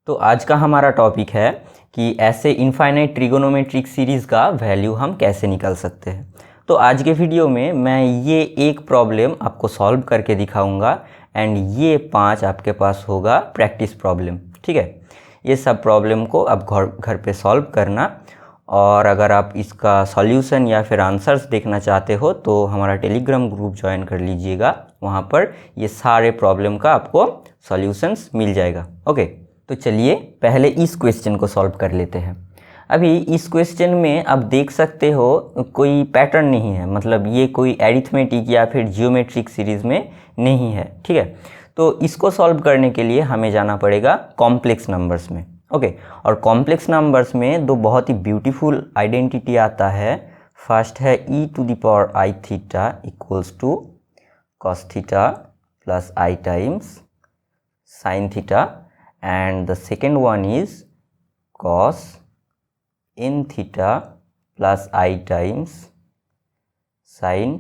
तो आज का हमारा टॉपिक है कि ऐसे इनफाइनाइट ट्रिगोनोमेट्रिक सीरीज़ का वैल्यू हम कैसे निकाल सकते हैं। तो आज के वीडियो में मैं ये एक प्रॉब्लम आपको सॉल्व करके दिखाऊंगा एंड ये 5 आपके पास होगा प्रैक्टिस प्रॉब्लम। ठीक है, ये सब प्रॉब्लम को आप घर पे सॉल्व करना, और अगर आप इसका सॉल्यूशन या फिर आंसर्स देखना चाहते हो तो हमारा टेलीग्राम ग्रुप ज्वाइन कर लीजिएगा। वहाँ पर ये सारे प्रॉब्लम का आपको सॉल्यूशंस मिल जाएगा। ओके, तो चलिए पहले इस क्वेश्चन को सॉल्व कर लेते हैं। अभी इस क्वेश्चन में आप देख सकते हो कोई पैटर्न नहीं है, मतलब ये कोई एरिथमेटिक या फिर जियोमेट्रिक सीरीज़ में नहीं है। ठीक है, तो इसको सॉल्व करने के लिए हमें जाना पड़ेगा कॉम्प्लेक्स नंबर्स में। ओके, और कॉम्प्लेक्स नंबर्स में दो बहुत ही ब्यूटीफुल आइडेंटिटी आता है। फर्स्ट है e⁻i theta equals to cos theta plus i times sine theta, and the second one is cos n theta plus I times sin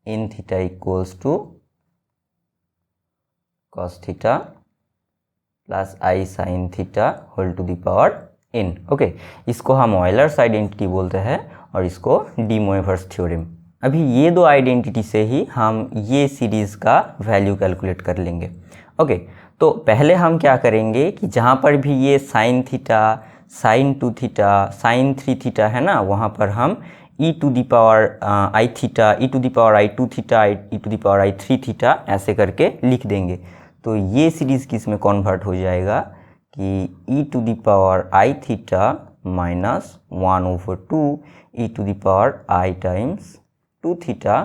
n theta equals to cos theta plus I sin theta whole to the power n। Okay, इसको हम Euler's identity बोलते हैं और इसको D Moivre's theorem. अभी ये दो identity से ही हम ये सीरीज़ का वैल्यू कैलकुलेट कर लेंगे। ओके, तो पहले हम क्या करेंगे कि जहाँ पर भी ये sine theta, sine 2 theta, sine 3 theta है ना, वहाँ पर हम e⁻i theta, e⁻i2 theta, e⁻i3 theta ऐसे करके लिख देंगे। तो ये सीरीज़ किस में कन्वर्ट हो जाएगा कि e⁻i theta minus 1/2 e⁻i times 2 theta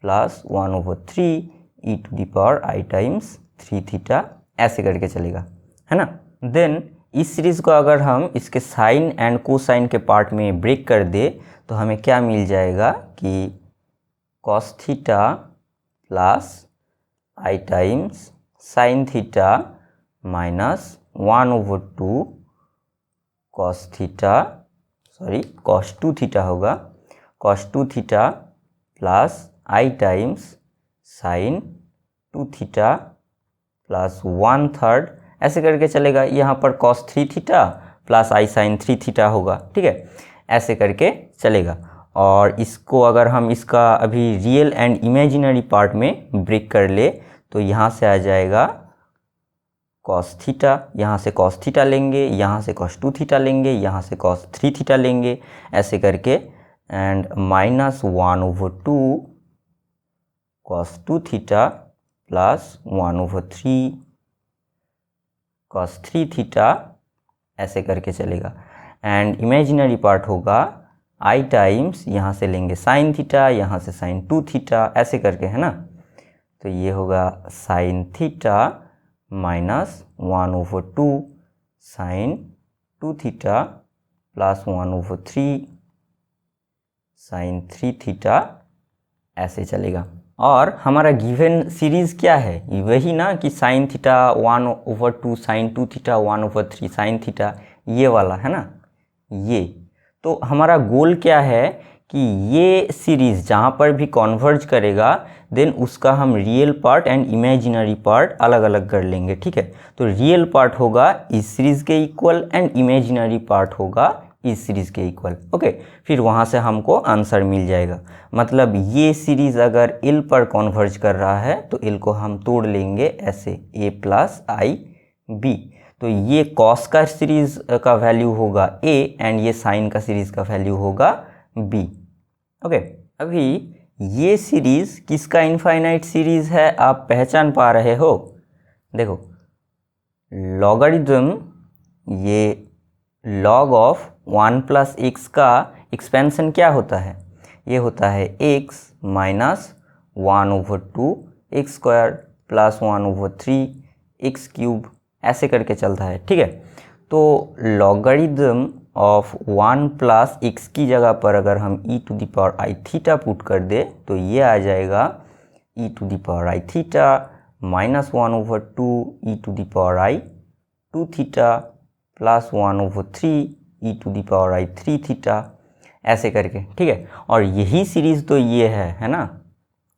plus 1/3 e⁻i times 3 theta ऐसे करके चलेगा, है ना। देन इस सीरीज़ को अगर हम इसके साइन एंड कोसाइन के पार्ट में ब्रेक कर दे तो हमें क्या मिल जाएगा कि cos theta plus i times sine theta minus 1/2 cos theta, sorry cos 2 theta होगा, cos 2 theta plus i times sine 2 theta plus 1/3 ऐसे करके चलेगा। यहाँ पर cos 3 theta plus i sine 3 theta होगा। ठीक है, ऐसे करके चलेगा। और इसको अगर हम इसका अभी रियल एंड इमेजिनरी पार्ट में ब्रेक कर ले तो यहाँ से आ जाएगा cos थीटा, यहाँ से cos थीटा लेंगे, यहाँ से cos 2 थीटा लेंगे, यहाँ से cos 3 थीटा लेंगे ऐसे करके, and minus 1/2 cos 2 theta plus 1/3 cos 3 theta ऐसे करके चलेगा। एंड इमेजिनरी पार्ट होगा आई टाइम्स, यहाँ से लेंगे साइन थीटा, यहाँ से साइन 2 थीटा ऐसे करके, है ना। तो ये होगा sine theta minus 1/2 sine 2 theta plus 1/3 sine 3 theta ऐसे चलेगा। और हमारा गिवन सीरीज़ क्या है, वही ना कि sine theta 1/2 sine 2 theta 1/3 sine theta, ये वाला है ना ये। तो हमारा गोल क्या है कि ये सीरीज़ जहाँ पर भी कन्वर्ज करेगा देन उसका हम real part and imaginary part अलग अलग कर लेंगे। ठीक है, तो रियल पार्ट होगा इस सीरीज़ के इक्वल एंड इमेजिनरी पार्ट होगा इस सीरीज़ के इक्वल। ओके, फिर वहाँ से हमको आंसर मिल जाएगा। मतलब ये सीरीज़ अगर एल पर कन्वर्ज कर रहा है तो एल को हम तोड़ लेंगे ऐसे a प्लस आई बी। तो ये कॉस का सीरीज़ का वैल्यू होगा a एंड ये साइन का सीरीज़ का वैल्यू होगा b। ओके, अभी ये सीरीज़ किसका इनफाइनाइट सीरीज़ है आप पहचान पा रहे हो। देखो लॉगरिथम, ये log ऑफ 1 प्लस एक्स का एक्सपेंशन क्या होता है, ये होता है x minus 1/2 x square plus 1/3 x cube ऐसे करके चलता है। ठीक है, तो लॉगरिथम ऑफ 1 प्लस एक्स की जगह पर अगर हम e⁻i थीटा पुट कर दे तो ये आ जाएगा e⁻i theta minus 1/2 e⁻i 2 theta plus 1/3 e⁻i 3 theta ऐसे करके। ठीक है, और यही सीरीज़ तो ये है ना,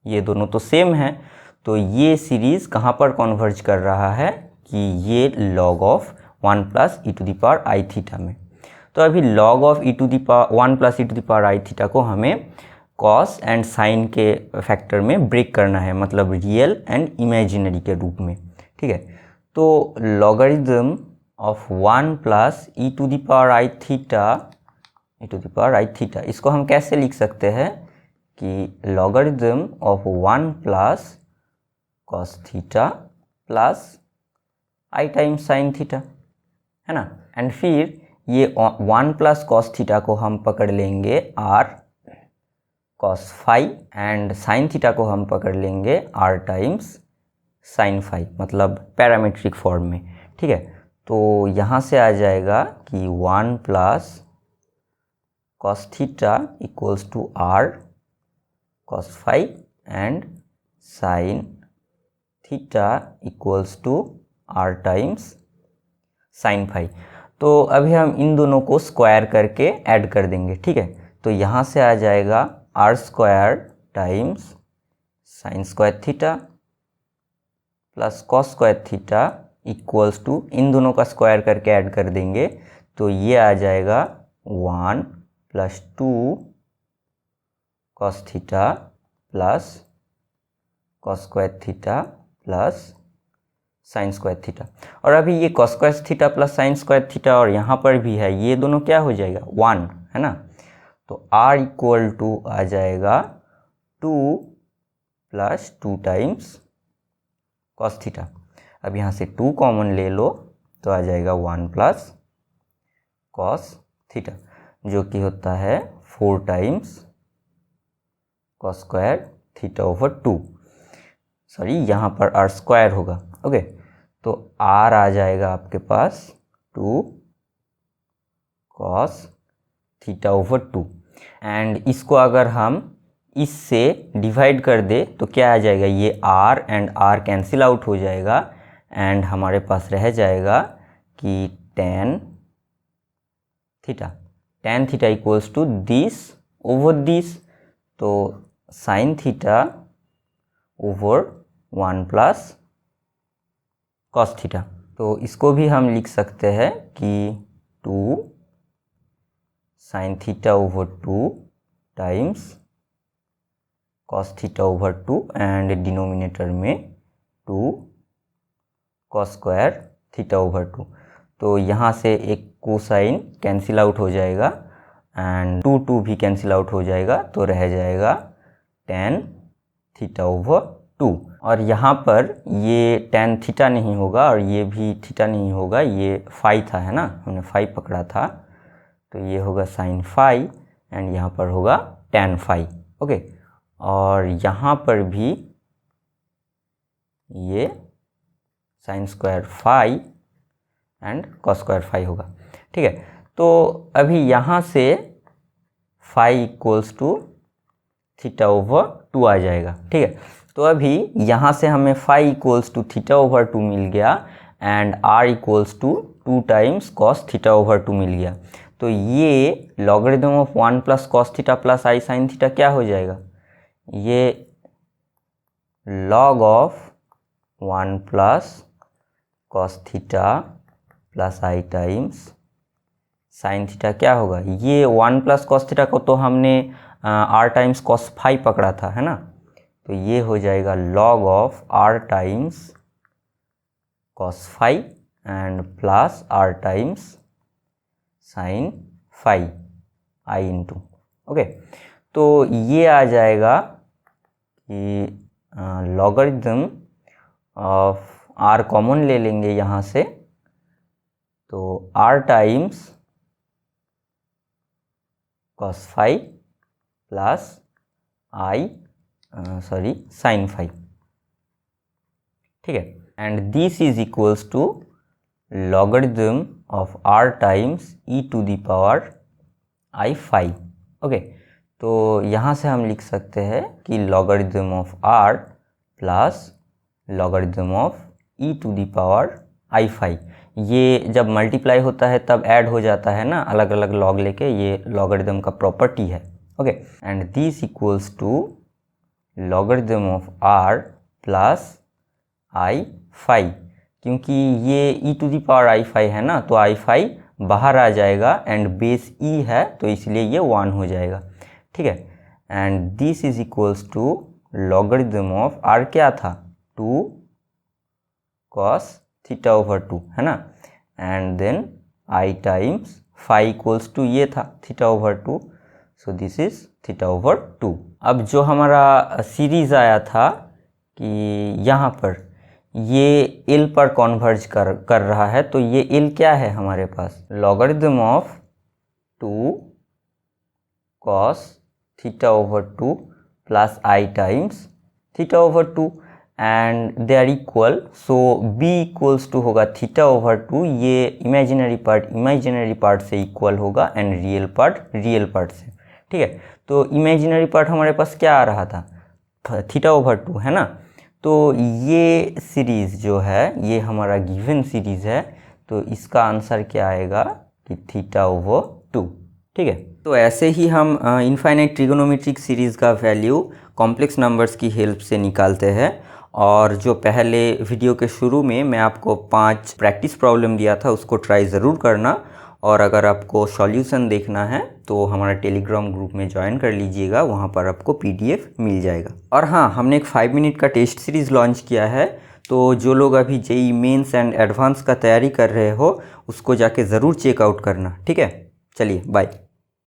ये दोनों तो सेम है। तो ये सीरीज़ कहाँ पर कन्वर्ज कर रहा है कि ये log of 1 plus e to the power i theta में। तो अभी log of e to the power 1 plus e to the power i theta को हमें कॉस एंड साइन के फैक्टर में ब्रेक करना है, मतलब रियल एंड इमेजिनरी के रूप में, ठीक है। तो logarithm of 1 plus e to the power i theta, इसको हम कैसे लिख सकते हैं कि logarithm of 1 plus cos theta plus i times sine theta, है ना। एंड फिर ये 1 प्लस कॉस थीटा को हम पकड़ लेंगे r cos phi and sine theta को हम पकड़ लेंगे r टाइम्स साइन फाई, मतलब पैरामीट्रिक फॉर्म में, ठीक है। तो यहाँ से आ जाएगा कि 1 plus cos theta equals to r cos phi and sine theta equals to r times sine phi. तो अभी हम इन दोनों को स्क्वायर करके ऐड कर देंगे, ठीक है। तो यहाँ से आ जाएगा r square times sine square theta plus cos square theta equals to, इन दोनों का स्क्वायर करके ऐड कर देंगे तो ये आ जाएगा 1 plus 2 cos theta plus cos square theta plus sign square theta. और अभी ये cos square theta plus sign square theta और यहाँ पर भी है, ये दोनों क्या हो जाएगा 1, है ना। तो r इक्वल टू आ जाएगा 2 प्लस 2 टाइम्स कॉस थीटा। अब यहाँ से 2 कॉमन ले लो तो आ जाएगा 1 प्लस कॉस थीटा, जो कि होता है 4 times cos square theta over 2, sorry यहाँ पर r स्क्वायर होगा, ओके। तो r आ जाएगा आपके पास 2 कॉस थीटा ओवर 2 एंड इसको अगर हम इससे डिवाइड कर दे तो क्या आ जाएगा, ये r and r cancel out हो जाएगा एंड हमारे पास रह जाएगा कि tan theta equals to this over this, तो sine theta over 1 plus cos theta. तो इसको भी हम लिख सकते हैं कि 2 sine theta over 2 times cos theta over 2 and denominator में 2 कॉस स्क्वायर थीटा ओवर 2। तो यहाँ से एक कोसाइन कैंसिल आउट हो जाएगा एंड 2 भी कैंसिल आउट हो जाएगा, तो रह जाएगा tan थीटा ओवर 2। और यहाँ पर ये tan थीटा नहीं होगा और ये भी थीटा नहीं होगा, ये फाई था, है ना, हमने फाई पकड़ा था, तो ये होगा साइन फाई एंड यहाँ पर होगा tan फाई, ओके। और यहाँ पर भी ये sine square phi and cos square phi होगा, ठीक है। तो अभी यहाँ से phi equals to theta over 2 आ जाएगा, ठीक है। तो अभी यहाँ से हमें phi equals to theta over 2 मिल गया and r equals to 2 times cos theta over 2 मिल गया। तो ये logarithm of 1 plus cos theta plus i sine theta क्या हो जाएगा, ये log of 1 plus cos theta plus i times sine theta क्या होगा, ये 1 प्लस कॉस थीटा को तो हमने r टाइम्स कॉस फाई पकड़ा था, है ना। तो ये हो जाएगा log of r times cos phi and plus r times sine phi i into, okay. तो ये आ जाएगा कि लॉगरिथम ऑफ r कॉमन ले लेंगे यहाँ से, तो r times cos phi plus i sine phi, ठीक है। And this is equals to logarithm of r times e to the power i phi, okay. तो यहाँ से हम लिख सकते हैं कि logarithm of r plus logarithm of e to the power i phi, ये जब मल्टीप्लाई होता है तब ऐड हो जाता है ना, अलग अलग लॉग लेके, ये लॉगरिथम का प्रॉपर्टी है, okay. And this equals to logarithm of r plus i phi, क्योंकि ये e⁵ है ना, तो i⁵ बाहर आ जाएगा एंड बेस e है तो इसलिए ये 1 हो जाएगा, ठीक है। And this is equals to logarithm of r क्या था 2 cos θ/2 है ना, and then i times phi equals to ये था θ/2, सो दिस इज θ/2। अब जो हमारा सीरीज आया था कि यहाँ पर ये L पर कॉन्वर्ज कर रहा है, तो ये L क्या है हमारे पास logarithm of 2 cos θ/2 plus i times θ/2 and they are equal, so b equals to होगा θ/2, ये इमेजिनरी पार्ट से इक्वल होगा एंड रियल पार्ट से, ठीक है। तो इमेजिनरी पार्ट हमारे पास क्या आ रहा था θ/2 है ना, तो ये सीरीज़ जो है ये हमारा गिवन सीरीज़ है, तो इसका आंसर क्या आएगा कि θ/2, ठीक है। तो ऐसे ही हम इनफाइनाइट ट्रिगोनोमेट्रिक सीरीज़ का वैल्यू कॉम्प्लेक्स नंबर्स की हेल्प से निकालते हैं। और जो पहले वीडियो के शुरू में मैं आपको 5 प्रैक्टिस प्रॉब्लम दिया था उसको ट्राई ज़रूर करना, और अगर आपको सॉल्यूशन देखना है तो हमारा टेलीग्राम ग्रुप में ज्वाइन कर लीजिएगा, वहाँ पर आपको PDF मिल जाएगा। और हाँ, हमने एक 5 मिनट का टेस्ट सीरीज़ लॉन्च किया है, तो जो लोग अभी JEE मेंस एंड एडवांस का तैयारी कर रहे हो उसको जाके ज़रूर चेकआउट करना, ठीक है। चलिए बाय।